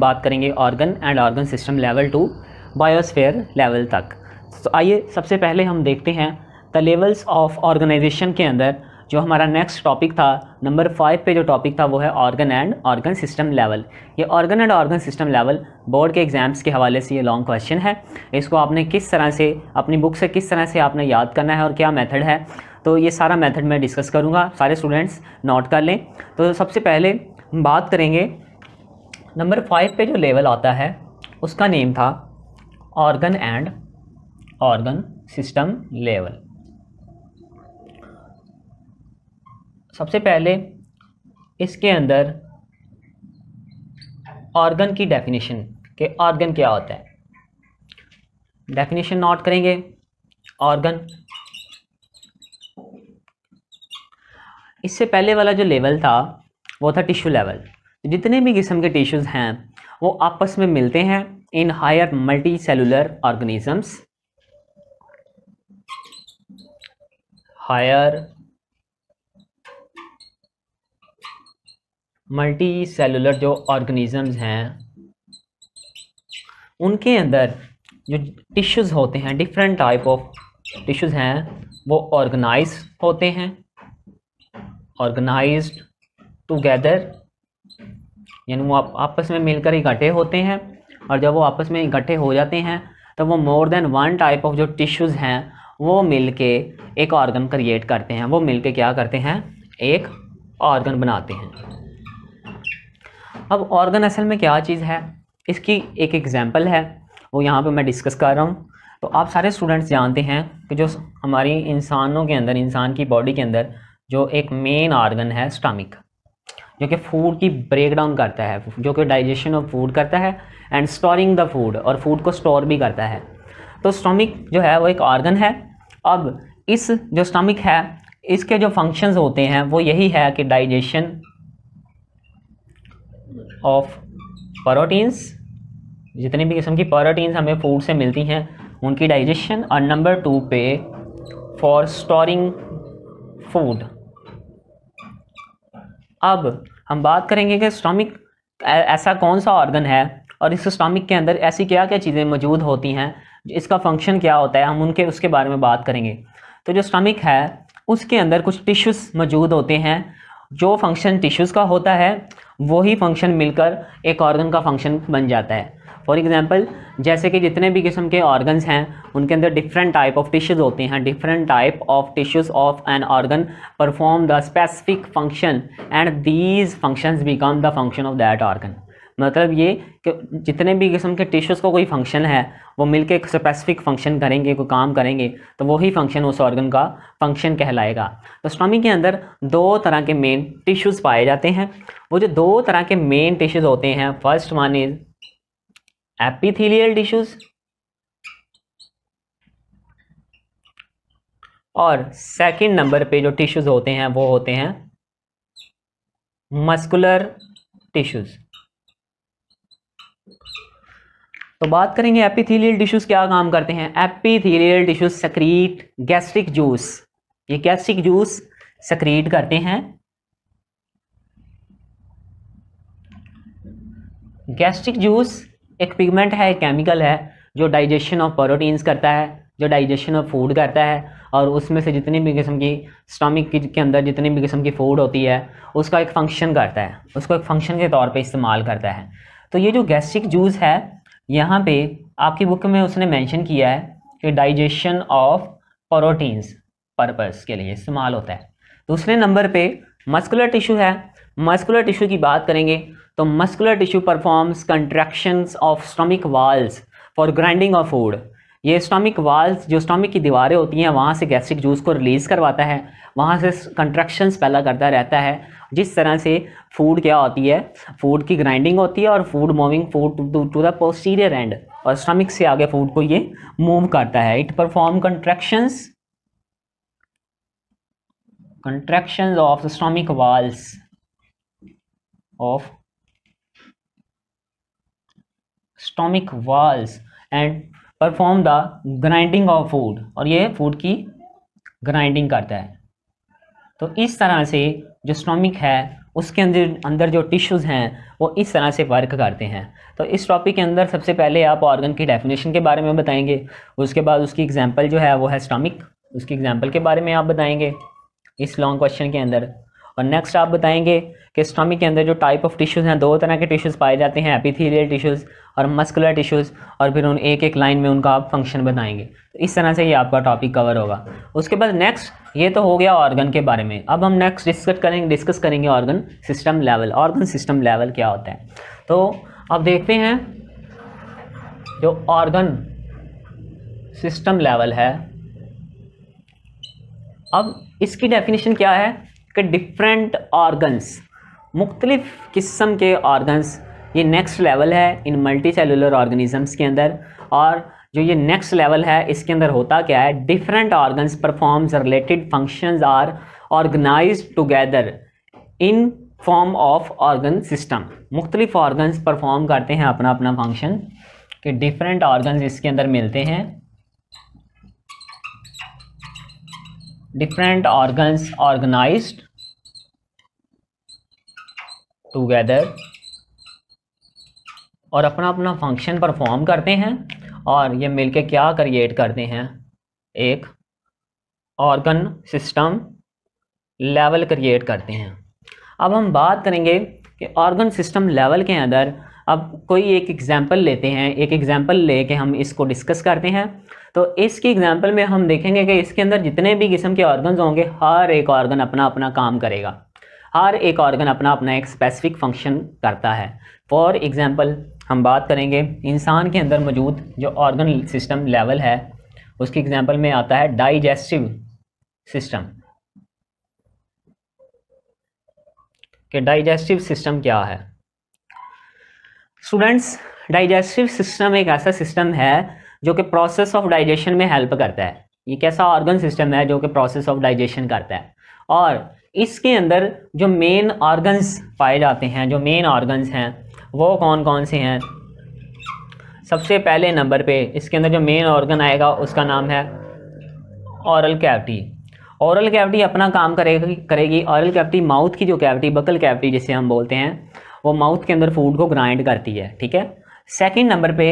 बात करेंगे organ and organ system level to biosphere level तक। तो आइए सबसे पहले हम देखते हैं द लेवल्स ऑफ ऑर्गेनाइजेशन के अंदर जो हमारा नेक्स्ट टॉपिक था नंबर 5 पे जो टॉपिक था वो है organ and organ system level. ये organ and organ system level board के एग्जाम्स के हवाले से ये लॉन्ग क्वेश्चन है। इसको आपने किस तरह से अपनी बुक से किस तरह से आपने याद करना है और क्या मेथड है, तो ये सारा मेथड मैं डिस्कस करूँगा, सारे स्टूडेंट्स नोट कर लें। तो सबसे पहले हम बात करेंगे नंबर 5 पे जो लेवल आता है उसका नेम था organ and organ system level. सबसे पहले इसके अंदर ऑर्गन की डेफिनेशन कि ऑर्गन क्या होता है, डेफिनेशन नोट करेंगे। ऑर्गन, इससे पहले वाला जो लेवल था वो था टिश्यू लेवल। जितने भी किस्म के टिश्यूज़ हैं वो आपस में मिलते हैं in higher multi cellular organisms. Higher multi cellular जो ऑर्गेनिजम्स हैं उनके अंदर जो टिश्यूज़ होते हैं, डिफरेंट टाइप ऑफ टिश्यूज़ हैं, वो ऑर्गेनाइज होते हैं, ऑर्गेनाइज्ड टुगेदर, यानी वो आपस में मिलकर इकट्ठे होते हैं। और जब वो आपस में इकट्ठे हो जाते हैं तो वो more than one type of जो टिश्यूज़ हैं वो मिलके एक ऑर्गन क्रिएट करते हैं। वो मिलके क्या करते हैं, एक ऑर्गन बनाते हैं। अब ऑर्गन असल में क्या चीज़ है, इसकी एक एग्जांपल है, वो यहाँ पे मैं डिस्कस कर रहा हूँ। तो आप सारे स्टूडेंट्स जानते हैं कि जो हमारी इंसानों के अंदर, इंसान की बॉडी के अंदर जो एक मेन ऑर्गन है स्टमक, जो कि फूड की ब्रेक डाउन करता है, जो कि डाइजेशन ऑफ फूड करता है एंड स्टोरिंग द फूड, और फूड को स्टोर भी करता है। तो स्टमक जो है वो एक ऑर्गन है। अब इस जो स्टमक है इसके जो फंक्शंस होते हैं वो यही है कि डाइजेशन ऑफ प्रोटीन्स, जितनी भी किस्म की प्रोटीन्स हमें फूड से मिलती हैं उनकी डाइजेशन, और नंबर 2 पे फॉर स्टोरिंग फूड। अब हम बात करेंगे कि स्टमक ऐसा कौन सा ऑर्गन है और इस स्टमक के अंदर ऐसी क्या क्या चीज़ें मौजूद होती हैं, इसका फंक्शन क्या होता है, हम उसके बारे में बात करेंगे। तो जो स्टमक है उसके अंदर कुछ टिश्यूज़ मौजूद होते हैं। जो फंक्शन टिश्यूज़ का होता है वही फंक्शन मिलकर एक ऑर्गन का फंक्शन बन जाता है। फॉर एग्जांपल, जैसे कि जितने भी किस्म के ऑर्गन्स हैं उनके अंदर डिफरेंट टाइप ऑफ टिश्यूज़ होते हैं। Different type of tissues of an organ perform the specific function and these functions become the function of that organ. मतलब ये कि जितने भी किस्म के टिश्यूज़ को कोई फंक्शन है वो मिलके एक स्पेसिफिक फंक्शन करेंगे, कोई काम करेंगे, तो वही फंक्शन उस ऑर्गन का फंक्शन कहलाएगा। तो स्टमक के अंदर 2 तरह के मेन टिश्यूज़ पाए जाते हैं। वो जो 2 तरह के मेन टिश्यूज़ होते हैं, first one is epithelial tissues और सेकंड नंबर पे जो टिश्यूज़ होते हैं वो होते हैं मस्कुलर टिश्यूज़। तो बात करेंगे एपिथेलियल टिश्यूज़ क्या काम करते हैं। Epithelial tissues secrete gastric juice, ये गैस्ट्रिक जूस सेक्रीट करते हैं। गैस्ट्रिक जूस एक पिगमेंट है, एक केमिकल है जो डाइजेशन ऑफ प्रोटीन्स करता है, जो डाइजेशन ऑफ फूड करता है, और उसमें से जितनी भी किस्म की स्टमक के अंदर जितनी भी किस्म की फूड होती है उसका एक फंक्शन करता है, उसको एक फंक्शन के तौर पे इस्तेमाल करता है। तो ये जो गैस्ट्रिक जूस है यहाँ पे आपकी बुक में उसने मेंशन किया है कि डाइजेशन ऑफ प्रोटीन्स पर्पस के लिए इस्तेमाल होता है। दूसरे नंबर पे मस्कुलर टिश्यू है। मस्कुलर टिश्यू की बात करेंगे तो muscular tissue performs contractions of stomach walls for grinding of food. ये स्टमक वाल्स, जो स्टमक की दीवारें होती हैं, वहाँ से गैस्ट्रिक जूस को रिलीज़ करवाता है, वहाँ से कंट्रैक्शंस पैदा करता रहता है, जिस तरह से फूड क्या होती है, फूड की ग्राइंडिंग होती है और food moving food to the posterior end, और स्टमक से आगे फूड को ये मूव करता है। It perform contractions of stomach walls of stomach walls and perform the grinding of food, और ये फूड की ग्राइंडिंग करता है। तो इस तरह से जो स्टोमिक है उसके अंदर जो टिश्यूज़ हैं वो इस तरह से वर्क करते हैं। तो इस टॉपिक के अंदर सबसे पहले आप ऑर्गन की डेफिनेशन के बारे में बताएंगे, उसके बाद उसकी एग्जांपल जो है वो है स्टोमिक, उसकी एग्जांपल के बारे में आप बताएंगे इस लॉन्ग क्वेश्चन के अंदर। और नेक्स्ट आप बताएंगे कि स्टोमिक के अंदर जो टाइप ऑफ टिश्यूज़ हैं, 2 तरह के टिश्यूज़ पाए जाते हैं, एपिथेलियल टिश्यूज़ और मस्कुलर टिश्यूज़, और फिर उन एक एक लाइन में उनका आप फंक्शन बताएंगे। तो इस तरह से ये आपका टॉपिक कवर होगा। उसके बाद नेक्स्ट ये तो हो गया ऑर्गन के बारे में। अब हम नेक्स्ट डिस्कस करेंगे organ system level. Organ system level क्या होता है, तो अब देखते हैं जो ऑर्गन सिस्टम लेवल है। अब इसकी डेफिनेशन क्या है कि डिफरेंट ऑर्गन्स, मुख्तलिफ किस्म के ऑर्गन्स, ये नेक्स्ट लेवल है इन मल्टी सेलुलर ऑर्गेनिजम्स के अंदर। और जो ये नेक्स्ट लेवल है इसके अंदर होता क्या है, different organs performs related functions are organized together in form of organ system. मुख्तलिफ ऑर्गन्स परफॉर्म करते हैं अपना अपना फंक्शन, कि डिफरेंट ऑर्गन्स इसके अंदर मिलते हैं, डिफरेंट ऑर्गन्स ऑर्गेनाइज्ड टुगेदर और अपना अपना फंक्शन परफॉर्म करते हैं, और ये मिलके क्या क्रिएट करते हैं, एक ऑर्गन सिस्टम लेवल क्रिएट करते हैं। अब हम बात करेंगे कि ऑर्गन सिस्टम लेवल के अंदर अब कोई एक एग्जांपल लेते हैं, एक एग्जांपल लेके हम इसको डिस्कस करते हैं। तो इसकी एग्जांपल में हम देखेंगे कि इसके अंदर जितने भी किस्म के ऑर्गन्स होंगे, हर एक ऑर्गन अपना अपना काम करेगा, हर एक ऑर्गन अपना अपना एक स्पेसिफिक फंक्शन करता है। फॉर एग्जांपल हम बात करेंगे इंसान के अंदर मौजूद जो ऑर्गन सिस्टम लेवल है, उसकी एग्जांपल में आता है डाइजेस्टिव सिस्टम। कि डाइजेस्टिव सिस्टम क्या है स्टूडेंट्स? डाइजेस्टिव सिस्टम एक ऐसा सिस्टम है जो कि प्रोसेस ऑफ डाइजेशन में हेल्प करता है। ये कैसा ऑर्गन सिस्टम है जो कि प्रोसेस ऑफ डाइजेशन करता है, और इसके अंदर जो मेन ऑर्गन्स पाए जाते हैं, जो मेन ऑर्गन्स हैं वो कौन कौन से हैं? सबसे पहले नंबर पे इसके अंदर जो मेन ऑर्गन आएगा उसका नाम है ऑरल कैविटी। ऑरल कैविटी अपना काम करेगी। ऑरल कैविटी माउथ की जो कैविटी, बकल कैविटी जिसे हम बोलते हैं, वो माउथ के अंदर फूड को ग्राइंड करती है, ठीक है। सेकंड नंबर पे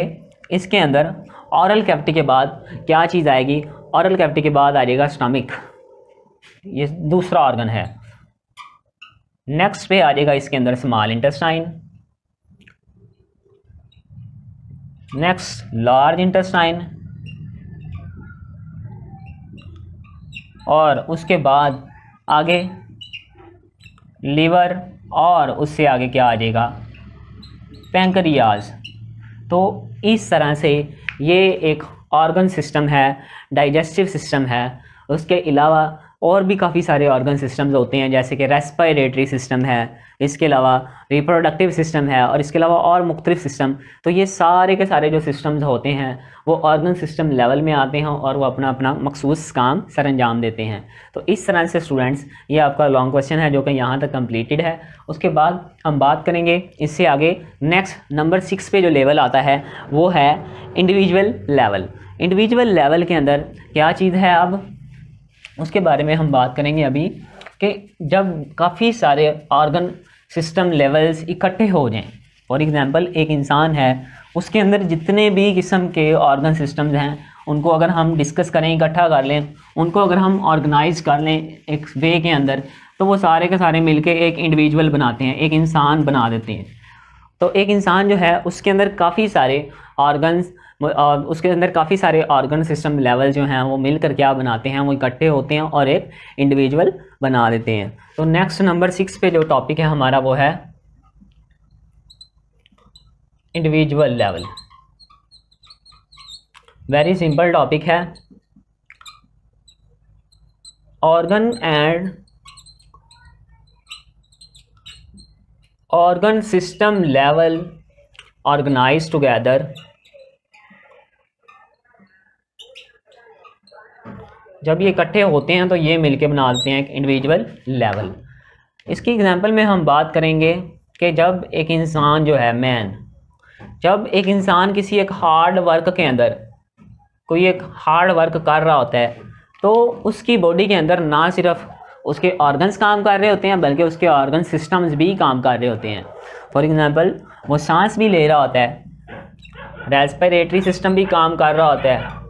इसके अंदर ऑरल कैविटी के बाद क्या चीज़ आएगी? ऑरल कैविटी के बाद आ जाएगा स्टमक, ये दूसरा ऑर्गन है। नेक्स्ट पे आ जाएगा इसके अंदर small intestine, next large intestine, और उसके बाद आगे लीवर, और उससे आगे क्या आ जाएगा? पैंक्रियाज। तो इस तरह से ये एक ऑर्गन सिस्टम है, डाइजेस्टिव सिस्टम है। उसके अलावा और भी काफ़ी सारे ऑर्गन सिस्टम्स होते हैं, जैसे कि रेस्पिरेटरी सिस्टम है, इसके अलावा रिप्रोडक्टिव सिस्टम है, और इसके अलावा और मुख्तलिफ सिस्टम। तो ये सारे के सारे जो सिस्टम्स होते हैं वो ऑर्गन सिस्टम लेवल में आते हैं और वो अपना अपना मखसूस काम सर अंजाम देते हैं। तो इस तरह से स्टूडेंट्स ये आपका लॉन्ग क्वेश्चन है जो कि यहाँ तक कंप्लीटेड है। उसके बाद हम बात करेंगे इससे आगे नेक्स्ट नंबर 6 पे जो लेवल आता है वो है इंडिविजुअल लेवल। इंडिविजुअल लेवल के अंदर क्या चीज़ है, अब उसके बारे में हम बात करेंगे अभी, कि जब काफ़ी सारे ऑर्गन सिस्टम लेवल्स इकट्ठे हो जाएं। फॉर एग्जांपल एक इंसान है, उसके अंदर जितने भी किस्म के ऑर्गन सिस्टम्स हैं उनको अगर हम डिस्कस करें, इकट्ठा कर लें, उनको अगर हम ऑर्गेनाइज कर लें एक वे के अंदर, तो वो सारे के सारे मिलके एक इंडिविजुअल बनाते हैं, एक इंसान बना देते हैं। तो एक इंसान जो है उसके अंदर काफ़ी सारे ऑर्गन्स, उसके अंदर काफ़ी सारे ऑर्गन सिस्टम लेवल जो हैं वो मिलकर क्या बनाते हैं, वो इकट्ठे होते हैं और एक इंडिविजुअल बना देते हैं। तो नेक्स्ट नंबर 6 पे जो टॉपिक है हमारा वो है individual level. Very simple topic है। Organ and organ system level organise together. जब ये इकट्ठे होते हैं तो ये मिलके बना देते हैं एक इंडिविजुअल लेवल। इसकी एग्जांपल में हम बात करेंगे कि जब एक इंसान जो है जब एक इंसान किसी एक हार्ड वर्क के अंदर कोई एक हार्ड वर्क कर रहा होता है, तो उसकी बॉडी के अंदर ना सिर्फ उसके ऑर्गन्स काम कर रहे होते हैं, बल्कि उसके ऑर्गन सिस्टम्स भी काम कर रहे होते हैं। फॉर एग्जांपल वो सांस भी ले रहा होता है, रेस्पिरेटरी सिस्टम भी काम कर रहा होता है,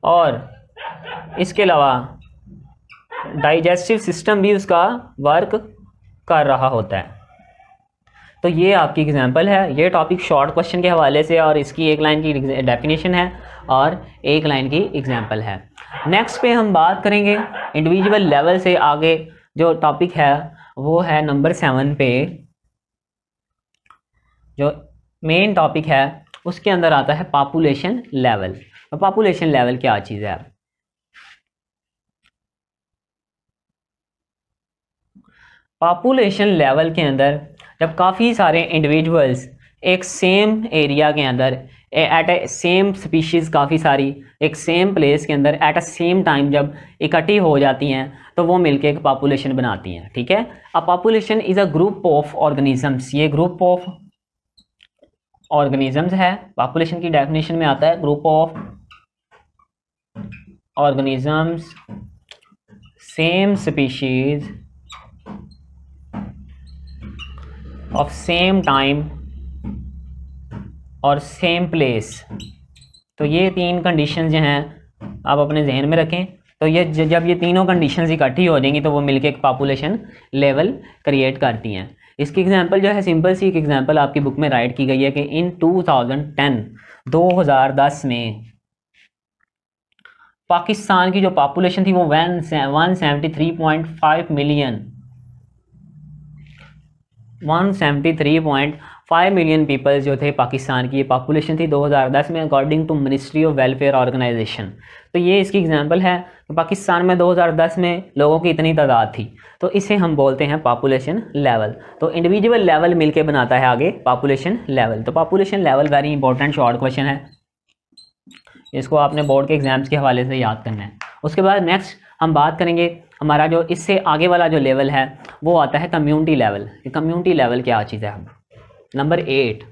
और इसके अलावा डाइजेस्टिव सिस्टम भी उसका वर्क कर रहा होता है। तो ये आपकी एग्जांपल है। ये टॉपिक शॉर्ट क्वेश्चन के हवाले से और इसकी एक लाइन की डेफिनेशन है और एक लाइन की एग्जांपल है। नेक्स्ट पे हम बात करेंगे इंडिविजुअल लेवल से आगे जो टॉपिक है वो है नंबर 7 पे। जो मेन टॉपिक है उसके अंदर आता है पॉपुलेशन लेवल। तो पॉपुलेशन लेवल क्या चीज़ है? पॉपुलेशन लेवल के अंदर जब काफ़ी सारे इंडिविजुअल्स एक सेम एरिया के अंदर एट ए सेम स्पीशीज़ काफ़ी सारी एक सेम प्लेस के अंदर एट अ सेम टाइम जब इकट्ठी हो जाती हैं तो वो मिलके एक पॉपुलेशन बनाती हैं। ठीक है, a population is a group of organisms. ये ग्रुप ऑफ ऑर्गेनिजम्स है। पॉपुलेशन की डेफिनेशन में आता है group of organisms same species of same time और सेम प्लेस। तो ये 3 कंडीशन जो हैं आप अपने जहन में रखें। तो ये जब ये तीनों कंडीशंस इकट्ठी हो जाएंगी तो वो मिलके एक पॉपुलेशन लेवल क्रिएट करती हैं। इसकी एग्जांपल जो है सिंपल सी एक एग्जांपल आपकी बुक में राइट की गई है कि इन 2010 में पाकिस्तान की जो पॉपुलेशन थी वो 173.5 मिलियन 173.5 मिलियन पीपल जो थे पाकिस्तान की ये पॉपुलेशन थी 2010 में according to ministry of welfare organization. तो ये इसकी एग्जांपल है कि पाकिस्तान में 2010 में लोगों की इतनी तादाद थी, तो इसे हम बोलते हैं पॉपुलेशन लेवल। तो इंडिविजुअल लेवल मिलके बनाता है आगे पॉपुलेशन लेवल। तो population level very important short question है, इसको आपने बोर्ड के एग्जाम्स के हवाले से याद करना है। उसके बाद नेक्स्ट हम बात करेंगे हमारा जो इससे आगे वाला जो लेवल है वो आता है कम्युनिटी लेवल। कम्युनिटी लेवल क्या चीज़ है? नंबर 8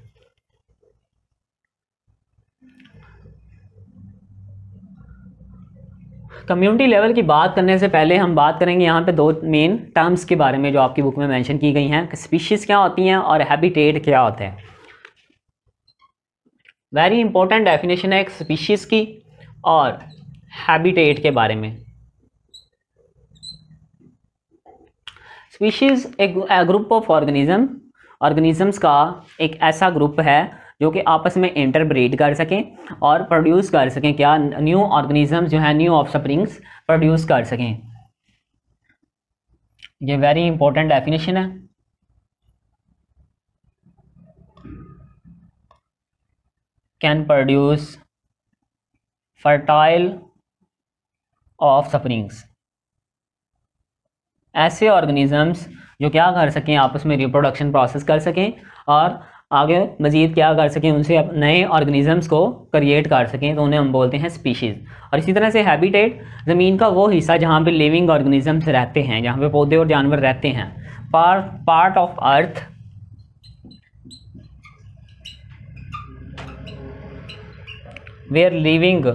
कम्युनिटी लेवल की बात करने से पहले हम बात करेंगे यहाँ पे 2 मेन टर्म्स के बारे में जो आपकी बुक में मेंशन की गई हैं। स्पीशीज़ क्या होती हैं और हैबिटेट क्या होता है। वेरी इंपॉर्टेंट डेफिनेशन है एक स्पीशीज़ की और हैबिटेट के बारे में। स्पीशीज़ एक ग्रुप ऑफ ऑर्गेनिजम्स का एक ऐसा ग्रुप है जो कि आपस में इंटरब्रीड कर सकें और प्रोड्यूस कर सकें क्या न्यू ऑर्गेनिजम्स जो है न्यू ऑफस्प्रिंग्स प्रोड्यूस कर सकें। ये वेरी इंपॉर्टेंट डेफिनेशन है। कैन प्रोड्यूस फर्टाइल ऑफस्प्रिंग्स, ऐसे ऑर्गेनिजम्स जो क्या कर सकें आपस में रिप्रोडक्शन प्रोसेस कर सकें और आगे मज़ीद क्या कर सकें उनसे नए ऑर्गेनिजम्स को क्रिएट कर सकें, तो उन्हें हम बोलते हैं स्पीशीज़। और इसी तरह से हैबिटेट ज़मीन का वो हिस्सा जहाँ पे लिविंग ऑर्गेनिजम्स रहते हैं, जहाँ पे पौधे और जानवर रहते हैं। Part of earth where living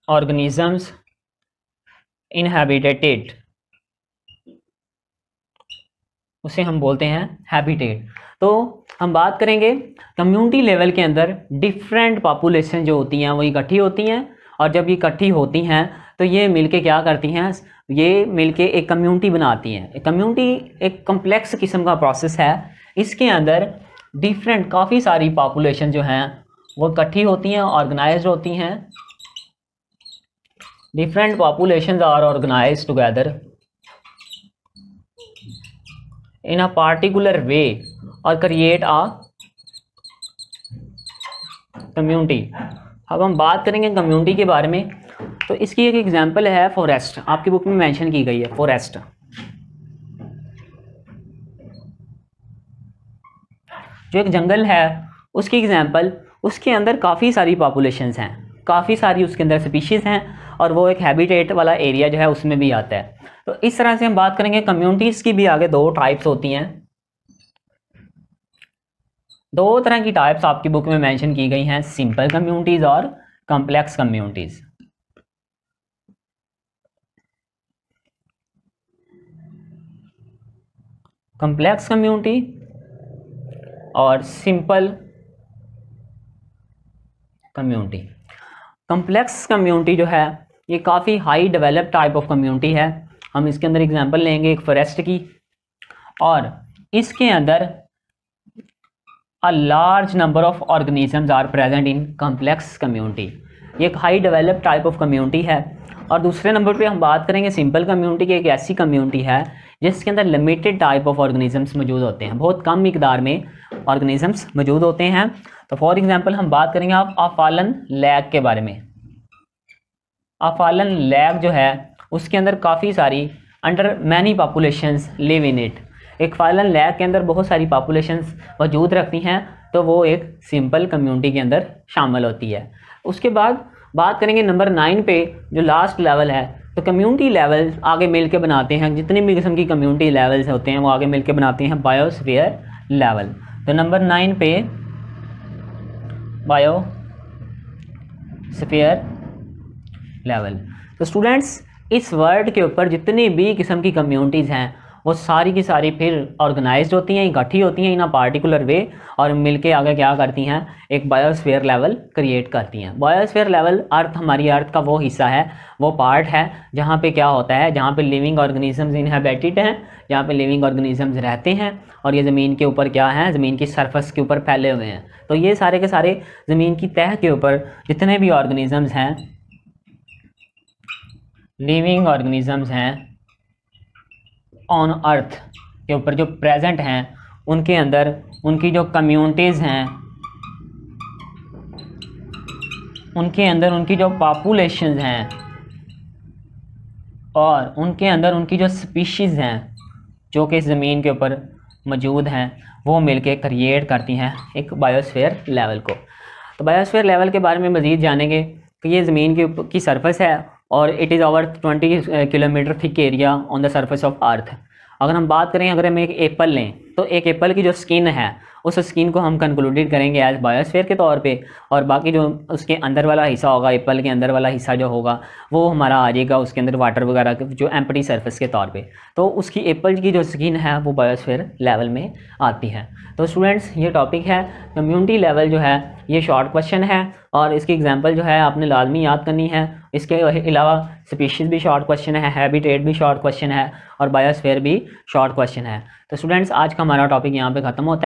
organisms inhabited, उसे हम बोलते हैं हैबिटेट। तो हम बात करेंगे कम्युनिटी लेवल के अंदर डिफरेंट पॉपुलेशन जो होती हैं वो इकट्ठी होती हैं, और जब ये इकट्ठी होती हैं तो ये मिलके क्या करती हैं, ये मिलके एक कम्युनिटी बनाती हैं। एक कम्युनिटी एक कम्प्लेक्स किस्म का प्रोसेस है। इसके अंदर डिफरेंट काफ़ी सारी पॉपुलेशन जो हैं वो इकट्ठी होती हैं, ऑर्गेनाइज्ड होती हैं। Different populations are organized together in a particular way or create a community। अब हम बात करेंगे कम्युनिटी के बारे में। तो इसकी एक एग्जांपल है फॉरेस्ट, आपकी बुक में मेंशन की गई है फॉरेस्ट। जो एक जंगल है उसकी एग्जांपल, उसके अंदर काफ़ी सारी पॉपुलेशंस हैं, काफ़ी सारी उसके अंदर स्पीशीज़ हैं और वो एक हैबिटेट वाला एरिया जो है उसमें भी आता है। तो इस तरह से हम बात करेंगे कम्युनिटीज़ की भी आगे 2 टाइप्स होती हैं। 2 तरह की टाइप्स आपकी बुक में मेंशन की गई हैं, सिंपल कम्युनिटीज़ और कॉम्प्लेक्स कम्युनिटीज। कॉम्प्लेक्स कम्युनिटी और सिंपल कम्युनिटी। कॉम्प्लेक्स कम्युनिटी जो है ये काफ़ी high developed type of community है। हम इसके अंदर एग्जांपल लेंगे एक फॉरेस्ट की, और इसके अंदर a large number of organisms are present in complex community. ये एक high developed type of community है। और दूसरे नंबर पे हम बात करेंगे सिंपल कम्युनिटी की। एक ऐसी कम्युनिटी है जिसके अंदर लिमिटेड टाइप ऑफ ऑर्गेनिजम्स मौजूद होते हैं, बहुत कम मिकदार में ऑर्गेनिजम्स मौजूद होते हैं। तो फॉर एग्जांपल हम बात करेंगे आप अफालन लैग के बारे में। अफालन लैग जो है उसके अंदर काफ़ी सारी under many populations live in it. एक फालन लैग के अंदर बहुत सारी पॉपुलेशंस मौजूद रखती हैं, तो वो एक सिंपल कम्युनिटी के अंदर शामिल होती है। उसके बाद बात करेंगे नंबर 9 पे, जो लास्ट लेवल है। तो कम्युनिटी लेवल आगे मिल के बनाते हैं, जितनी भी किस्म की कम्युनिटी लेवल्स होते हैं वो आगे मिल के बनाते हैं बायोस्फीयर लेवल। तो नंबर 9 पे बायोस्फीयर लेवल। तो स्टूडेंट्स इस वर्ल्ड के ऊपर जितनी भी किस्म की कम्युनिटीज़ हैं वो सारी की सारी फिर ऑर्गेनाइज्ड होती हैं, इकट्ठी होती हैं इन अ पार्टिकुलर वे, और मिलके आगे क्या करती हैं, एक बायोस्फीयर लेवल क्रिएट करती हैं। बायोस्फीयर लेवल अर्थ, हमारी अर्थ का वो हिस्सा है, वो पार्ट है जहाँ पे क्या होता है, जहाँ पे लिविंग ऑर्गेनिजम्स इनहैबिटेड हैं, जहाँ पे लिविंग ऑर्गेनिजम्स रहते हैं, और ये ज़मीन के ऊपर क्या है, ज़मीन की सरफेस के ऊपर फैले हुए हैं। तो ये सारे के सारे ज़मीन की तह के ऊपर जितने भी ऑर्गेनिजम्स हैं, लिविंग ऑर्गेनिजम्स हैं ऑन अर्थ के ऊपर जो प्रेजेंट हैं, उनके अंदर उनकी जो कम्युनिटीज़ हैं, उनके अंदर उनकी जो पॉपुलेशंस हैं, और उनके अंदर उनकी जो स्पीशीज़ हैं जो कि ज़मीन के ऊपर मौजूद हैं, वो मिलके क्रिएट करती हैं एक बायोस्फीयर लेवल को। तो बायोस्फीयर लेवल के बारे में मज़ीद जानेंगे कि ये ज़मीन के ऊपर की सरफेस है, और it is over 20 kilometre thick area on the surface of earth. अगर हम बात करें, अगर हम एक एप्पल लें, तो एक एप्पल की जो स्किन है उस स्किन को हम कंक्लूडेड करेंगे एज बायोस्फीयर के तौर पे, और बाकी जो उसके अंदर वाला हिस्सा होगा, एप्पल के अंदर वाला हिस्सा जो होगा वो हमारा आ जाएगा उसके अंदर वाटर वगैरह जो एम्प्टी सरफेस के तौर पे। तो उसकी एप्पल की जो स्किन है वो बायोस्फीयर लेवल में आती है। तो स्टूडेंट्स ये टॉपिक है कम्युनिटी लेवल जो है, ये शॉर्ट क्वेश्चन है, और इसकी एग्जांपल जो है आपने लाजमी याद करनी है। इसके अलावा स्पीशीज़ भी शॉर्ट क्वेश्चन है, हैबिटेट भी शॉर्ट क्वेश्चन है, और बायोस्फीयर भी शॉर्ट क्वेश्चन है। तो स्टूडेंट्स आज का हमारा टॉपिक यहाँ पे ख़त्म होता है।